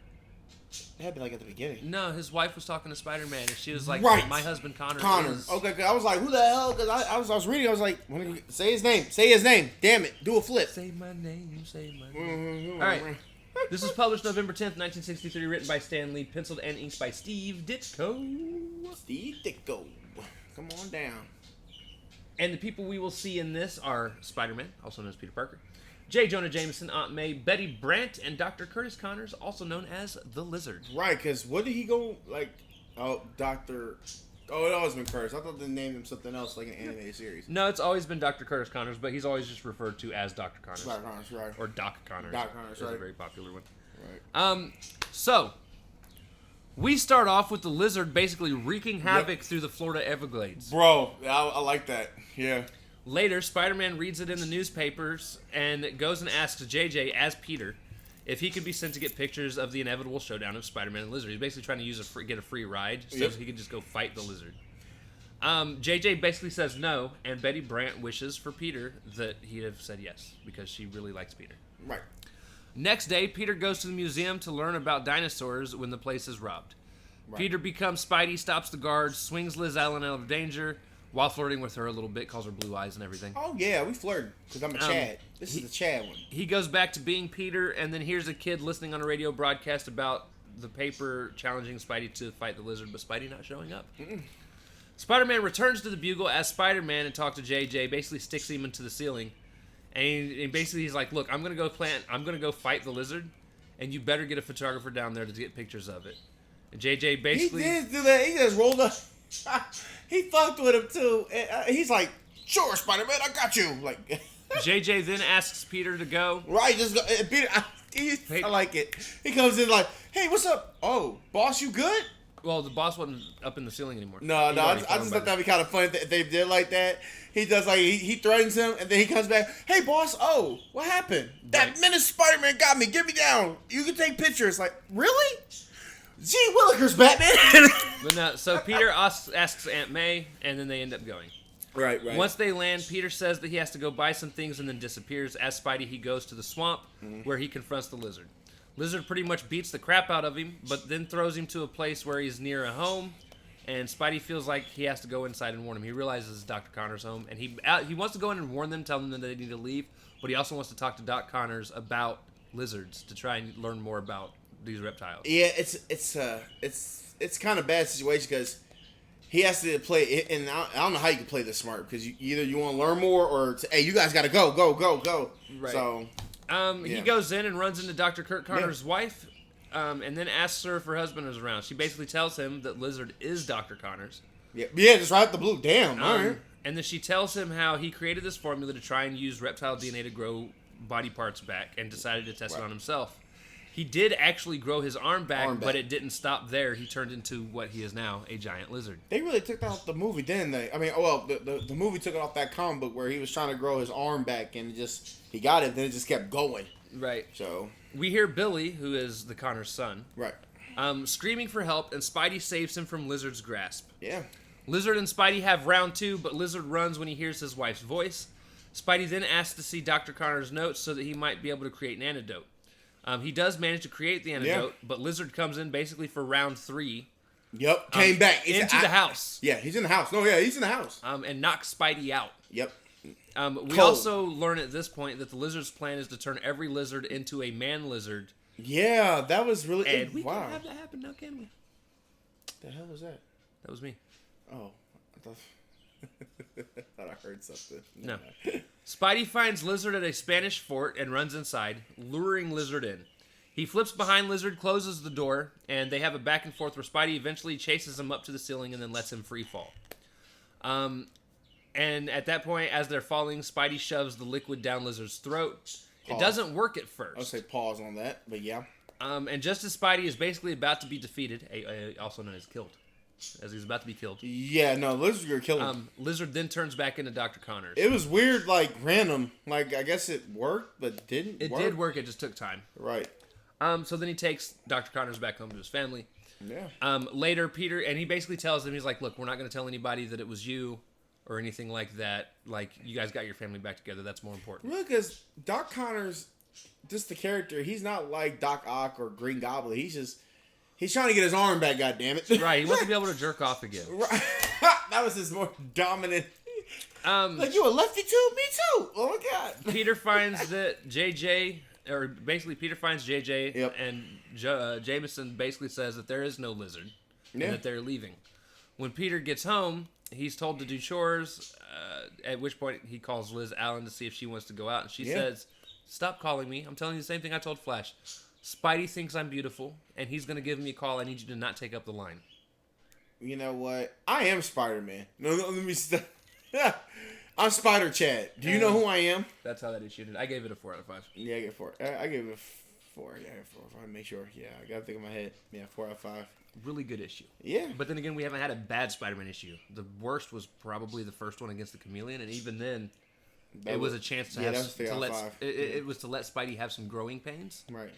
It had to be like at the beginning. No, his wife was talking to Spider-Man, and she was like, right. My husband Connor is... Okay, cause I was like, who the hell? Because I was reading, I was like, say his name. Say his name. Damn it. Do a flip. Say my name. Say my name. All right. This was published November 10th, 1963, written by Stan Lee, penciled and inked by Steve Ditko. Steve Ditko. Come on down. And the people we will see in this are Spider-Man, also known as Peter Parker, J. Jonah Jameson, Aunt May, Betty Brant, and Dr. Curtis Connors, also known as the Lizard. Right, because what did he go, like, Dr. Oh, it always been Curtis. I thought they named him something else, like an animated series. No, it's always been Dr. Curtis Connors, but he's always just referred to as Dr. Connors. Dr. Connors, right. Or Doc Connors. Doc Connors, right. That's a very popular one. Right. So, we start off with the Lizard basically wreaking havoc through the Florida Everglades. Bro, I like that. Yeah. Later, Spider-Man reads it in the newspapers and goes and asks JJ, as Peter, if he could be sent to get pictures of the inevitable showdown of Spider-Man and Lizard. He's basically trying to get a free ride so he can just go fight the Lizard. JJ basically says no, and Betty Brant wishes for Peter that he'd have said yes, because she really likes Peter. Right. Next day, Peter goes to the museum to learn about dinosaurs when the place is robbed. Right. Peter becomes Spidey, stops the guards, swings Liz Allen out of danger, while flirting with her a little bit, calls her blue eyes and everything. Oh, yeah, we flirted, because I'm a Chad. This is the Chad one. He goes back to being Peter, and then here's a kid listening on a radio broadcast about the paper challenging Spidey to fight the Lizard, but Spidey not showing up. Spider-Man returns to the Bugle as Spider-Man and talks to JJ, basically sticks him into the ceiling. And basically he's like, look, I'm going to go fight the Lizard, and you better get a photographer down there to get pictures of it. And JJ basically... He did do that. He just rolled up. He fucked with him, too. He's like, sure, Spider-Man, I got you. Like, JJ then asks Peter to go. Right, just go. Peter, I like it. He comes in like, hey, what's up? Oh, boss, you good? Well, the boss wasn't up in the ceiling anymore. No, I just thought that'd be kind of funny if they did like that. He does like, he threatens him, and then he comes back, hey, boss, oh, what happened? That menace Spider-Man got me. Get me down. You can take pictures. Like, really? Gee Willikers, Batman. But no, so Peter asks Aunt May, and then they end up going. Right. Once they land, Peter says that he has to go buy some things and then disappears. As Spidey, he goes to the swamp where he confronts the Lizard. Lizard pretty much beats the crap out of him, but then throws him to a place where he's near a home, and Spidey feels like he has to go inside and warn him. He realizes it's Dr. Connors' home, and he wants to go in and warn them, tell them that they need to leave, but he also wants to talk to Doc Connors about lizards to try and learn more about these reptiles. Yeah, it's kind of a bad situation because he has to play it, and I don't know how you can play this smart because either you want to learn more or hey, you guys got to go. Right. So, he goes in and runs into Dr. Kurt Connor's wife, and then asks her if her husband is around. She basically tells him that Lizard is Dr. Connors. Yeah, just right out the blue. Damn, all right. And then she tells him how he created this formula to try and use reptile DNA to grow body parts back and decided to test it on himself. He did actually grow his arm back, but it didn't stop there. He turned into what he is now, a giant lizard. They really took that off the movie, didn't they? I mean, well, the movie took it off that comic book where he was trying to grow his arm back, and he got it, then it just kept going. Right. So we hear Billy, who is the Connor's son, right, screaming for help, and Spidey saves him from Lizard's grasp. Yeah. Lizard and Spidey have round 2, but Lizard runs when he hears his wife's voice. Spidey then asks to see Dr. Connor's notes so that he might be able to create an antidote. He does manage to create the antidote, but Lizard comes in basically for round 3. Yep, came back. Into the house. Yeah, he's in the house. No, yeah, he's in the house. And knocks Spidey out. Yep. We also learn at this point that the Lizard's plan is to turn every lizard into a man-lizard. Yeah, that was really... And we can't have that happen now, can we? The hell was that? That was me. Oh, I thought I heard something. No. Spidey finds Lizard at a Spanish fort and runs inside, luring Lizard in. He flips behind Lizard, closes the door, and they have a back and forth where Spidey eventually chases him up to the ceiling and then lets him free fall. And at that point, as they're falling, Spidey shoves the liquid down Lizard's throat. Pause. It doesn't work at first. I'll say pause on that, but yeah. And just as Spidey is basically about to be defeated, also known as killed, as he's about to be killed. Yeah, no, Lizard got killed. Lizard then turns back into Dr. Connors. It was weird, like, random. Like, I guess it worked, but didn't work. It did work, it just took time. Right. So then he takes Dr. Connors back home to his family. Yeah. Later, Peter, and he basically tells them, he's like, look, we're not going to tell anybody that it was you or anything like that. Like, you guys got your family back together. That's more important. Look, because Doc Connors, just the character, he's not like Doc Ock or Green Goblin. He's trying to get his arm back, goddammit. Right, he wants to be able to jerk off again. Right. That was his more dominant. Like, you a lefty too? Me too. Oh, my God. Peter finds that JJ... Or basically, Peter finds JJ, and Jameson basically says that there is no lizard, and that they're leaving. When Peter gets home, he's told to do chores, at which point he calls Liz Allen to see if she wants to go out, and she says, stop calling me. I'm telling you the same thing I told Flash. Spidey thinks I'm beautiful, and he's going to give me a call. I need you to not take up the line. You know what? I am Spider-Man. No, let me stop. I'm Spider Chad. Do you know who I am? That's how that issue did. I gave it a 4 out of 5. Yeah, I gave it 4. I gave it 4. Yeah, 4 out of 5. Make sure. Yeah, I gotta think in my head. Yeah, 4 out of 5. Really good issue. Yeah. But then again, we haven't had a bad Spider-Man issue. The worst was probably the first one against the Chameleon, and even then, it was a chance to it was to let Spidey have some growing pains. Right.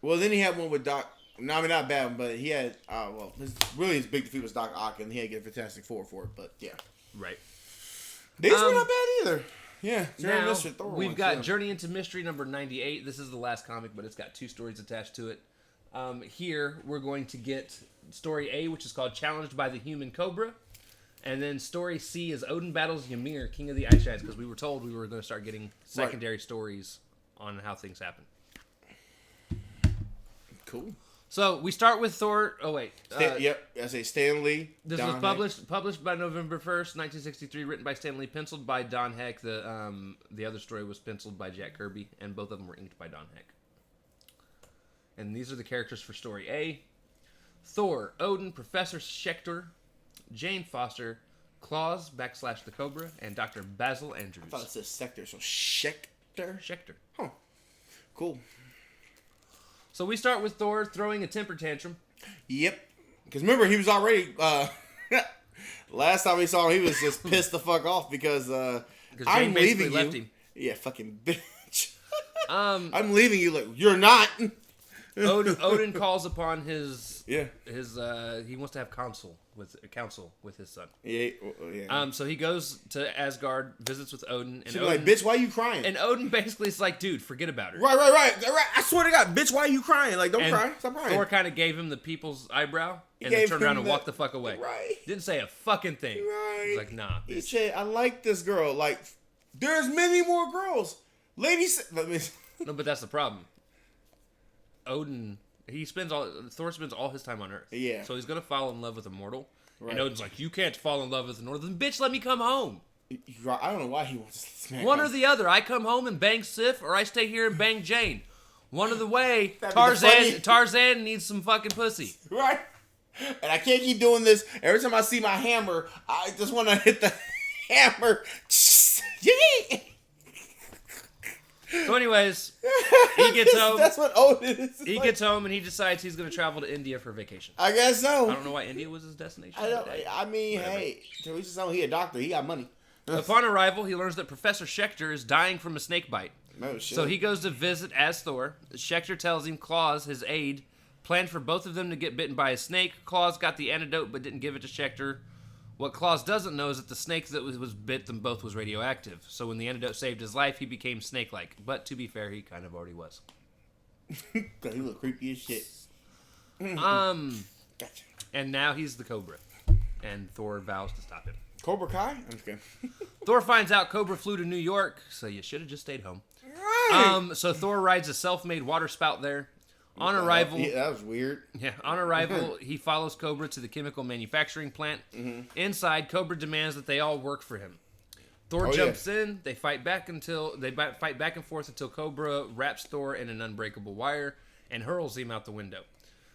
Well, then he had one with Doc. No, I mean, not bad, but he had. His big defeat was Doc Ock, and he had to get Fantastic Four for it. But yeah. Right. These were not bad either. Yeah. Now, we've got Journey into Mystery number 98. This is the last comic, but it's got 2 stories attached to it. Here, we're going to get story A, which is called Challenged by the Human Cobra. And then story C is Odin battles Ymir, King of the Ice Giants, because we were told we were going to start getting secondary stories on how things happen. Cool. So, we start with Thor. Oh, wait. Yep. I say Stan Lee. This was published by November 1st, 1963, written by Stan Lee, penciled by Don Heck. The other story was penciled by Jack Kirby, and both of them were inked by Don Heck. And these are the characters for story A. Thor, Odin, Professor Schechter, Jane Foster, Claus, / the Cobra, and Dr. Basil Andrews. I thought it said Sector, so Schechter? Schechter. Huh. Cool. So we start with Thor throwing a temper tantrum. Yep. Because remember, he was already... last time we saw him, he was just pissed the fuck off because I'm leaving left him. Yeah, fucking bitch. I'm leaving you. Like, you're not. Odin calls upon his he wants to have counsel with his son. Yeah. So he goes to Asgard, visits with Odin, and she's like, "Bitch, why you crying?" And Odin basically is like, "Dude, forget about her." Right. I swear to God, bitch, why you crying? Like, don't cry. Stop crying. Thor kind of gave him the people's eyebrow and then turned around and walked the fuck away. Right. Didn't say a fucking thing. Right. He's like, "Nah, bitch." He said, "I like this girl. Like, there's many more girls." Ladies, no, but that's the problem. Odin, Thor spends all his time on Earth. Yeah. So he's gonna fall in love with a mortal. Right. And Odin's like, you can't fall in love with an mortal. Then bitch, let me come home. I don't know why he wants to smack one or the other. I come home and bang Sif, or I stay here and bang Jane. One of the way, Tarzan needs some fucking pussy. Right. And I can't keep doing this. Every time I see my hammer, I just want to hit the hammer. So anyways, he gets home. That's what Odin is. He gets home and he decides he's going to travel to India for vacation. I guess so. I don't know why India was his destination. I mean, whatever. Hey, to each his own. He a doctor. He got money. Upon arrival, he learns that Professor Schechter is dying from a snake bite. Oh, shit. So he goes to visit as Thor. Schechter tells him Claus, his aide, planned for both of them to get bitten by a snake. Claus got the antidote but didn't give it to Schechter. What Claus doesn't know is that the snake that was bit them both was radioactive. So when the antidote saved his life, he became snake-like. But to be fair, he kind of already was. He look creepy as shit. Gotcha. And now he's the Cobra. And Thor vows to stop him. Cobra Kai? I'm just kidding. Thor finds out Cobra flew to New York, so you should have just stayed home. Right. So Thor rides a self-made water spout there. On arrival... Yeah, that was weird. Yeah, on arrival, he follows Cobra to the chemical manufacturing plant. Mm-hmm. Inside, Cobra demands that they all work for him. Thor jumps in. They fight back and forth until Cobra wraps Thor in an unbreakable wire and hurls him out the window.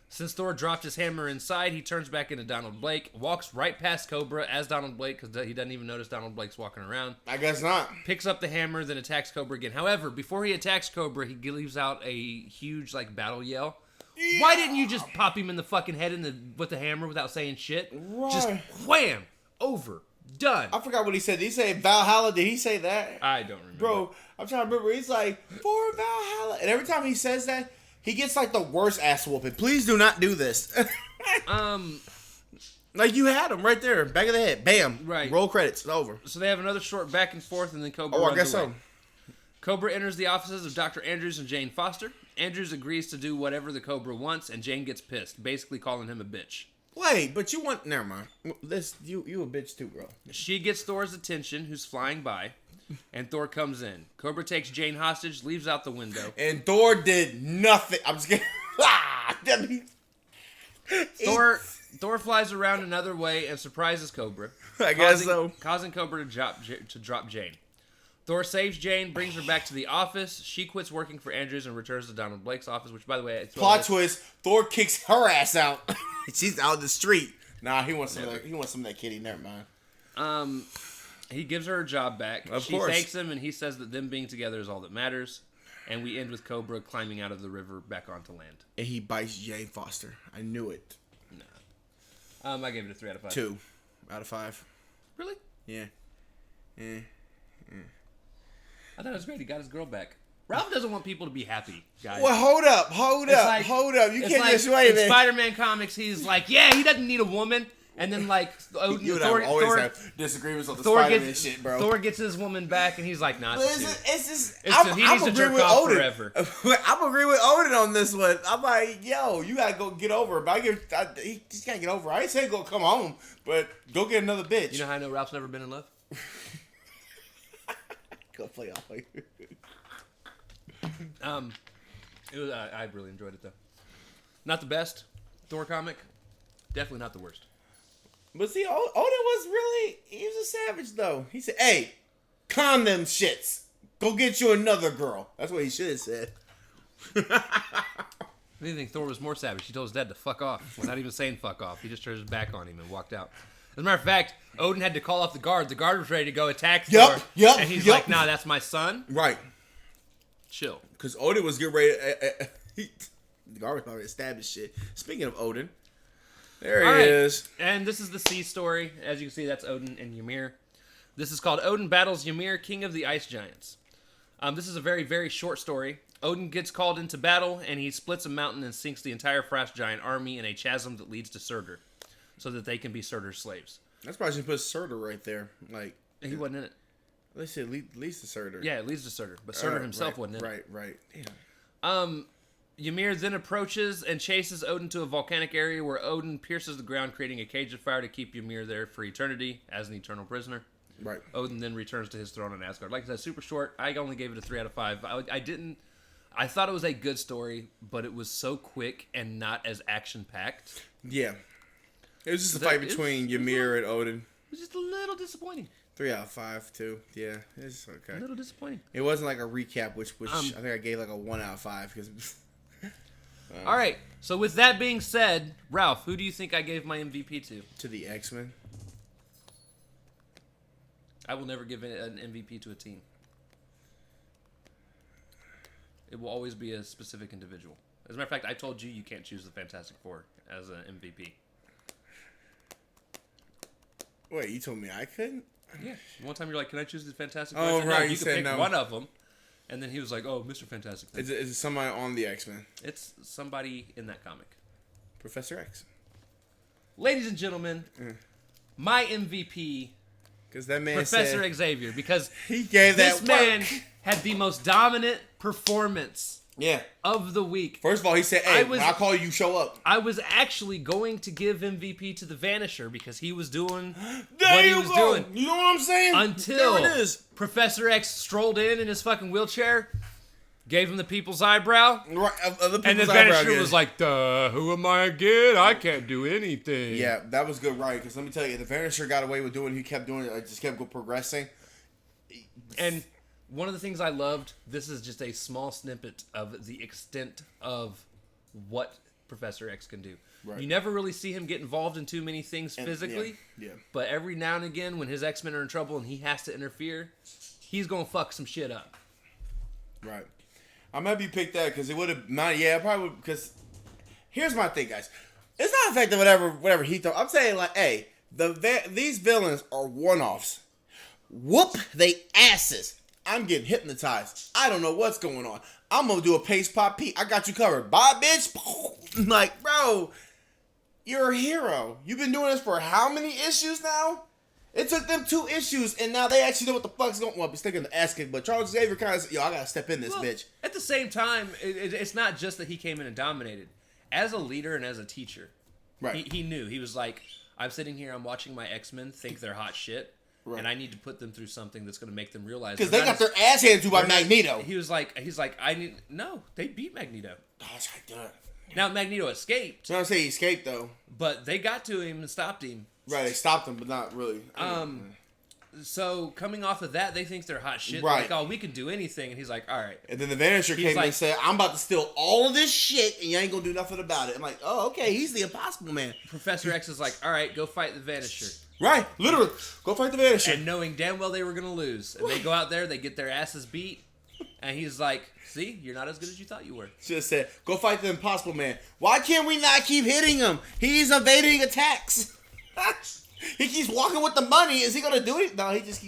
Since Thor dropped his hammer inside, he turns back into Donald Blake, walks right past Cobra as Donald Blake because he doesn't even notice Donald Blake's walking around. I guess not. Picks up the hammer, then attacks Cobra again. However, before he attacks Cobra, he leaves out a huge battle yell. Yeah. Why didn't you just pop him in the fucking head with the hammer without saying shit? Right. Just wham! Over. Done. I forgot what he said. Did he say Valhalla? Did he say that? I don't remember. Bro, I'm trying to remember. He's like, for Valhalla. And every time he says that, he gets the worst ass whooping. Please do not do this. You had him right there, back of the head. Bam. Right. Roll credits. It's over. So they have another short back and forth, and then Cobra I runs guess away. so. Cobra enters the offices of Dr. Andrews and Jane Foster. Andrews agrees to do whatever the Cobra wants, and Jane gets pissed, basically calling him a bitch. Wait, but you want... Never mind. You a bitch too, bro. She gets Thor's attention, who's flying by, and Thor comes in. Cobra takes Jane hostage, leaves out the window. And Thor did nothing. I'm just kidding. Thor flies around another way and surprises Cobra. I guess so. Causing Cobra to drop Jane. Thor saves Jane, brings her back to the office. She quits working for Andrews and returns to Donald Blake's office, which, by the way... Plot twist, Thor kicks her ass out. She's out in the street. Nah, he wants some of that kitty. Never mind. He gives her job back. Of she course. thanks him, and he says that them being together is all that matters. And we end with Cobra climbing out of the river back onto land. And he bites Jane Foster. I knew it. No. I gave it a 3 out of 5. 2 out of 5. Really? Yeah. I thought it was great. He got his girl back. Ralph doesn't want people to be happy, guys. Well, hold up. You can't just wait in Spider-Man comics, he's like, yeah, he doesn't need a woman. And then, Odin, always have disagreements on the Thor Spider-Man shit, bro. Thor gets his woman back, and he's like, nah, I'm he needs to jerk off forever. I'm agreeing with Odin on this one. I'm like, yo, you gotta go get over it. But he just gotta get over it. I ain't saying go come home, but go get another bitch. You know how I know Ralph's never been in love? Go play off. I really enjoyed it, though. Not the best Thor comic. Definitely not the worst. But see, Odin he was a savage, though. He said, hey, calm them shits. Go get you another girl. That's what he should have said. I didn't think Thor was more savage. He told his dad to fuck off without even saying fuck off. He just turned his back on him and walked out. As a matter of fact, Odin had to call off the guard. The guard was ready to go attack Thor. And he's like, nah, that's my son. Right. Chill. Because Odin was getting ready the guard was probably to stab his shit. Speaking of Odin, there he is. And this is the sea story. As you can see, that's Odin and Ymir. This is called Odin Battles Ymir, King of the Ice Giants. This is a very, very short story. Odin gets called into battle, and he splits a mountain and sinks the entire Frost Giant army in a chasm that leads to Surtur, so that they can be Surtur's slaves. That's probably should put Surtur right there. He wasn't in it. They said leads to Surtur. Yeah, it leads to Surtur, but Surtur himself wasn't in it. Right. Damn. Ymir then approaches and chases Odin to a volcanic area where Odin pierces the ground, creating a cage of fire to keep Ymir there for eternity as an eternal prisoner. Right. Odin then returns to his throne in Asgard. Like I said, super short. I only gave it a 3 out of 5. I thought it was a good story, but it was so quick and not as action-packed. Yeah. It was just a fight between Ymir and Odin. It was just a little disappointing. 3 out of 5, too. Yeah, it's okay. A little disappointing. It wasn't like a recap, which I think I gave a 1 out of 5. Because. All right. So with that being said, Ralph, who do you think I gave my MVP to? To the X-Men. I will never give an MVP to a team. It will always be a specific individual. As a matter of fact, I told you can't choose the Fantastic Four as an MVP. Wait, you told me I couldn't? Yeah. One time you're like, can I choose the Fantastic Four? Oh, I said, right. No, you can said pick no. one of them. And then he was like, oh, Mr. Fantastic. Is it somebody on the X-Men? It's somebody in that comic. Professor X. Ladies and gentlemen, my MVP, because that man Professor said, Xavier, because he gave this that man work. had the most dominant performance of the week. First of all, he said, hey, when I call you, show up. I was actually going to give MVP to the Vanisher because he was doing what he was doing. You know what I'm saying? Until there it is. Professor X strolled in his fucking wheelchair, gave him the people's eyebrow. Right, and the Vanisher was like, duh, who am I again? I can't do anything. Yeah, that was good, right? Because let me tell you, the Vanisher got away with doing it. He kept doing it. I just kept progressing. And one of the things I loved, this is just a small snippet of the extent of what Professor X can do. Right. You never really see him get involved in too many things physically. Yeah. But every now and again, when his X-Men are in trouble and he has to interfere, he's going to fuck some shit up. Right. I'm happy you picked that because it would have not. Yeah, probably because here's my thing, guys. It's not effective. Whatever he thought. I'm saying like, hey, these villains are one-offs. Whoop they asses. I'm getting hypnotized. I don't know what's going on. I'm gonna do a pace pop Pete. I got you covered. Bye, bitch. Like, bro, you're a hero. You've been doing this for how many issues now? It took them 2 issues, and now they actually know what the fuck's going on. Well, he's thinking the ass kick, but Charles Xavier kind of said, yo, I gotta step in this bitch. At the same time, it's not just that he came in and dominated. As a leader and as a teacher, right? He knew. He was like, I'm sitting here, I'm watching my X-Men think they're hot shit, right, and I need to put them through something that's going to make them realize. Because they got their ass handed to by Magneto. He's like, no, they beat Magneto. Oh, that's right. Now, Magneto escaped. No, I say he escaped, though. But they got to him and stopped him. Right, they stopped him, but not really. So, coming off of that, they think they're hot shit. Right. Like, oh, we can do anything. And he's like, all right. And then the Vanisher came in and said, I'm about to steal all of this shit, and you ain't going to do nothing about it. I'm like, oh, okay, he's the Impossible Man. Professor X is like, all right, go fight the Vanisher. Right, literally, go fight the Vanisher. And knowing damn well they were going to lose. And they go out there, they get their asses beat, and he's like, see, you're not as good as you thought you were. Just said, go fight the Impossible Man. Why can't we not keep hitting him? He's evading attacks. He keeps walking with the money. Is he going to do it? No, he just...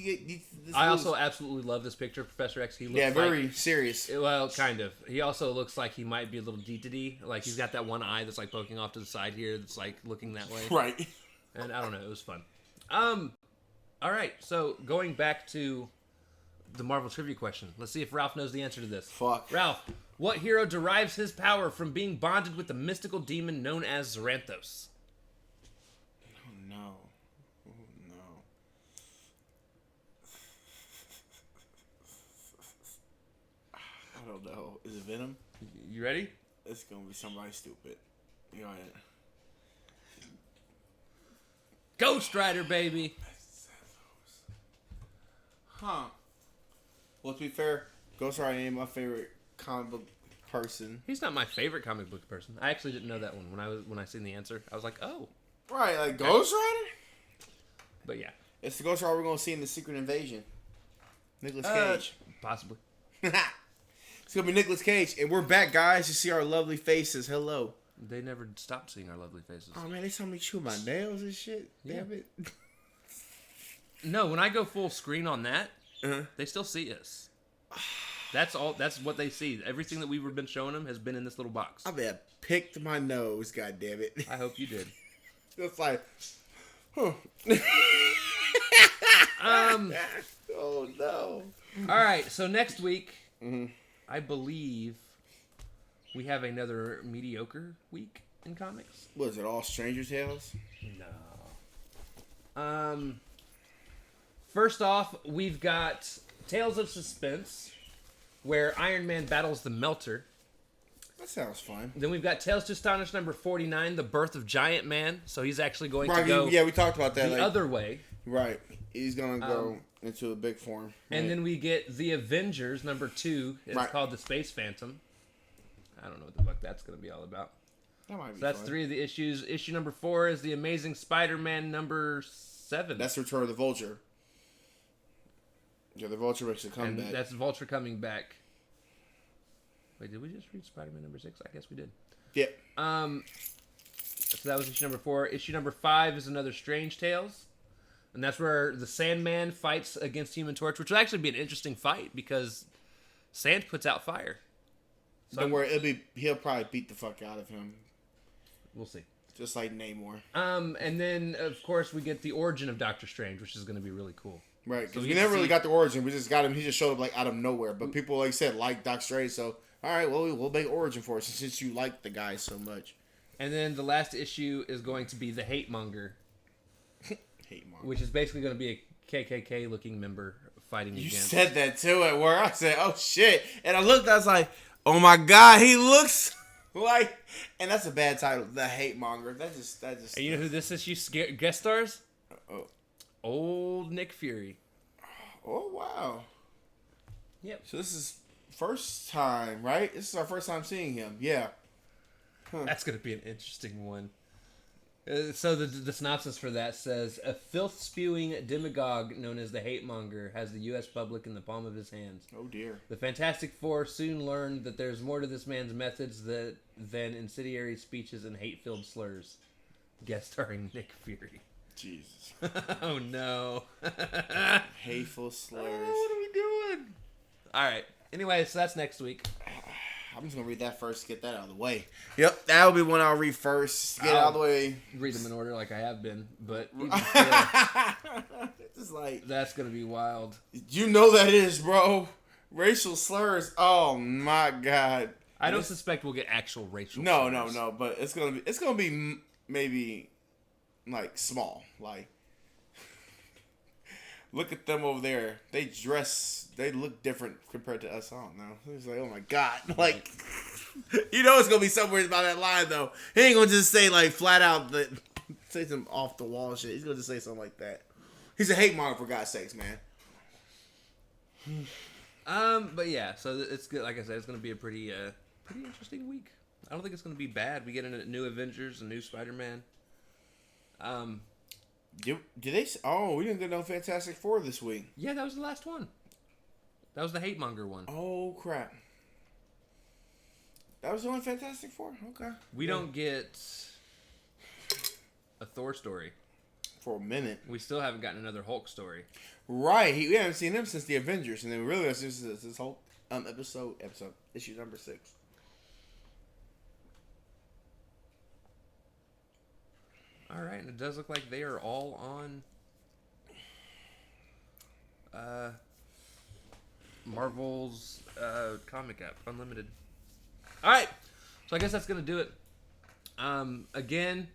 I also absolutely love this picture of Professor X. He looks very serious. Well, kind of. He also looks like he might be a little D-to-D. Like, he's got that one eye that's, like, poking off to the side here that's, like, looking that way. Right. And I don't know. It was fun. All right. So, going back to the Marvel trivia question. Let's see if Ralph knows the answer to this. Fuck. Ralph, what hero derives his power from being bonded with the mystical demon known as Xeranthos? I don't know. Is it Venom? You ready? It's gonna be somebody stupid. You know it. Ghost Rider, baby. Huh. Well, to be fair, Ghost Rider ain't my favorite comic book person. He's not my favorite comic book person. I actually didn't know that one when I seen the answer. I was like, oh. Right, like Ghost Rider? But yeah. It's the Ghost Rider we're gonna see in the Secret Invasion. Nicolas Cage. Possibly. It's gonna be Nicolas Cage, and we're back, guys, to see our lovely faces. Hello. They never stopped seeing our lovely faces. Oh man, they saw me chew my nails and shit. Yeah. Damn it. No, when I go full screen on that, they still see us. That's all. That's what they see. Everything that we've been showing them has been in this little box. I bet I picked my nose. God damn it. I hope you did. It's like, huh. Oh no. All right. So next week, I believe we have another mediocre week in comics. Was it all Stranger Tales? No. First off, we've got Tales of Suspense, where Iron Man battles the Melter. That sounds fun. Then we've got Tales to Astonish number 49, The Birth of Giant Man. So he's actually going to go we talked about that. the other way. Right. He's going to go into a big form. Right. And then we get The Avengers number 2. It's called The Space Phantom. I don't know what the fuck that's going to be all about. That might be that's fun. 3 of the issues. Issue number 4 is The Amazing Spider-Man number 7. That's Return of the Vulture. Yeah, the Vulture makes a comeback. And that's Vulture coming back. Wait, did we just read Spider-Man number 6? I guess we did. Yep. So that was issue number 4. Issue number 5 is another Strange Tales. And that's where the Sandman fights against Human Torch, which will actually be an interesting fight because sand puts out fire. So don't worry, he'll probably beat the fuck out of him. We'll see. Just like Namor. And then, of course, we get the origin of Doctor Strange, which is going to be really cool. Right, because So we never really got the origin. We just got him. He just showed up like out of nowhere. But people, like I said, like Doctor Strange. So, all right, well, we'll make origin for it since you like the guy so much. And then the last issue is going to be the Hate Monger. Hate Monger. Which is basically going to be a KKK-looking member fighting You against. said that too at work. I said, oh, shit. And I looked, I was like, oh, my God, he looks like... And that's a bad title, The Hate Monger. That just. And you know who this issue guest stars? Oh. Old Nick Fury. Oh, wow. Yep. So this is first time, right? This is our first time seeing him. Yeah. Huh. That's going to be an interesting one. So the synopsis for that says, a filth-spewing demagogue known as the Hate Monger has the U.S. public in the palm of his hands. Oh, dear. The Fantastic Four soon learned that there's more to this man's methods than incendiary speeches and hate-filled slurs. Guest starring Nick Fury. Jesus. Oh, no. Hateful slurs. Oh, what are we doing? All right. Anyway, so that's next week. I'm just going to read that first to get that out of the way. Yep, that'll be one I'll read first. Get it out of the way. Read them in order like I have been, but even It's like... that's going to be wild. You know that is, bro. Racial slurs. Oh, my God. I don't suspect we'll get actual racial No, slurs. no, but it's going to be maybe, like, small. Like, look at them over there. They look different compared to us. I don't know. It's like, oh my God. Like, you know it's going to be somewhere about that line, though. He ain't going to just say, like, flat out, say some off the wall shit. He's going to just say something like that. He's a hate monger, for God's sakes, man. But yeah, so it's good. Like I said, it's going to be a pretty interesting week. I don't think it's going to be bad. We get into new Avengers, a new Spider-Man. Did they? Oh, we didn't get no Fantastic Four this week. Yeah, that was the last one. That was the Hate Monger one. Oh crap! That was the only Fantastic Four. Okay. We don't get a Thor story for a minute. We still haven't gotten another Hulk story. Right. We haven't seen him since the Avengers, and then we realized this is this whole episode issue number 6. All right, and it does look like they are all on Marvel's comic app, Unlimited. All right, so I guess that's going to do it. Again,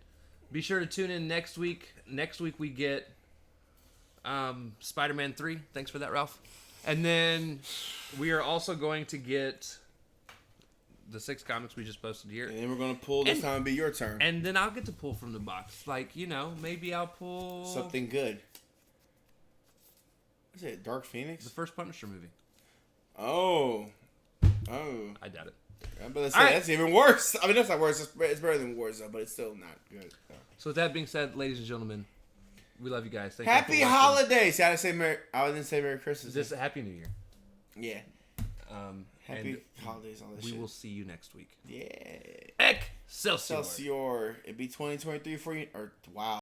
be sure to tune in next week. Next week we get Spider-Man 3. Thanks for that, Ralph. And then we are also going to get the 6 comics we just posted here. And then we're going to pull this time and be your turn. And then I'll get to pull from the box. Like, you know, maybe I'll pull... something good. Is it Dark Phoenix? The first Punisher movie. Oh. I doubt it. I'm about to say, that's even worse. I mean, that's not worse. It's better than Warzone, but it's still not good. So with that being said, ladies and gentlemen, we love you guys. Thank Happy you for watching. holidays. I didn't say Merry Christmas. This Happy New Year. Yeah. Happy holidays on this We shit. will see you next week. Yeah. Excelsior. Excelsior. It'd be 2023 for you. Or, wow.